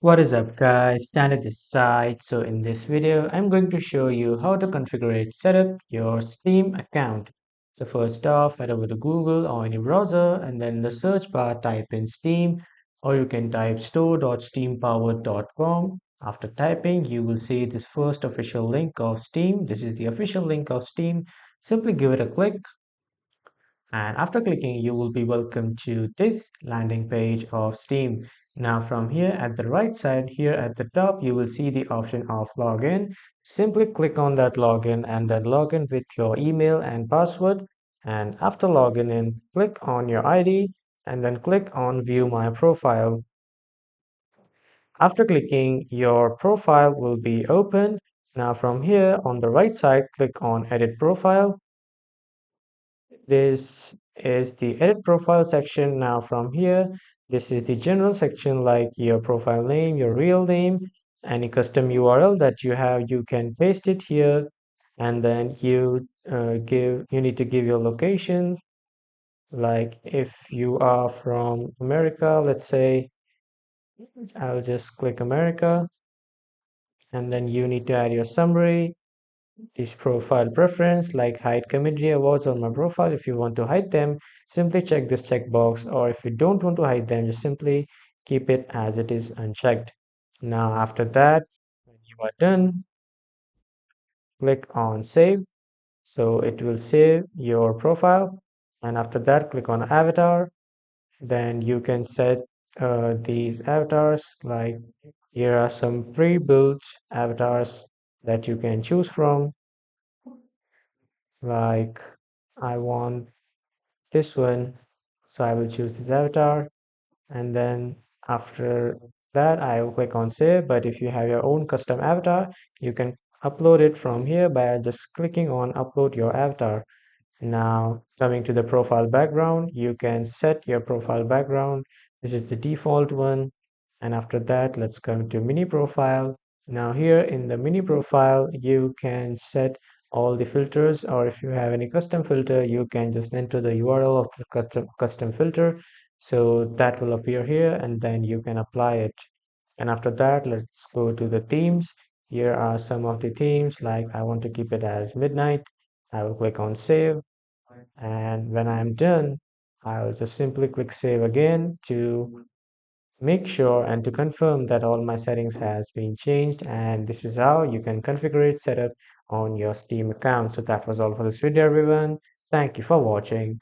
What is up guys, Standard this side. So in this video, I'm going to show you how to configure set up your Steam account. So first off, head over to Google or any browser and then in the search bar type in Steam, or you can type store.steampowered.com. After typing, you will see this first official link of Steam. This is the official link of Steam. Simply give it a click, and after clicking you will be welcomed to this landing page of Steam. Now from here at the right side, here at the top, you will see the option of login. Simply click on that login and then log in with your email and password, and after logging in, click on your ID and then click on view my profile. After clicking, your profile will be open. Now from here on the right side, click on edit profile. This is the edit profile section. Now from here, this is the general section like your profile name, your real name, any custom URL that you have, you can paste it here. And then you need to give your location. Like if you are from America, let's say, I'll just click America. And then you need to add your summary, this profile preference like hide community awards on my profile. If you want to hide them, simply check this checkbox, or if you don't want to hide them, just simply keep it as it is unchecked. Now after that, when you are done, click on save. So it will save your profile, and after that click on avatar. Then you can set these avatars. Like here are some pre-built avatars that you can choose from. Like I want this one, so I will choose this avatar, and then after that I'll click on save. But if you have your own custom avatar, you can upload it from here by just clicking on upload your avatar. Now coming to the profile background, you can set your profile background. This is the default one. And after that, let's come to mini profile. Now here in the mini profile, you can set all the filters, or if you have any custom filter, you can just enter the URL of the custom filter. So that will appear here, and then you can apply it. And after that, let's go to the themes. Here are some of the themes, like I want to keep it as midnight. I will click on save, and when I'm done, I'll just simply click save again to make sure and to confirm that all my settings has been changed. And this is how you can configure it, set up on your Steam account. So that was all for this video, everyone. Thank you for watching.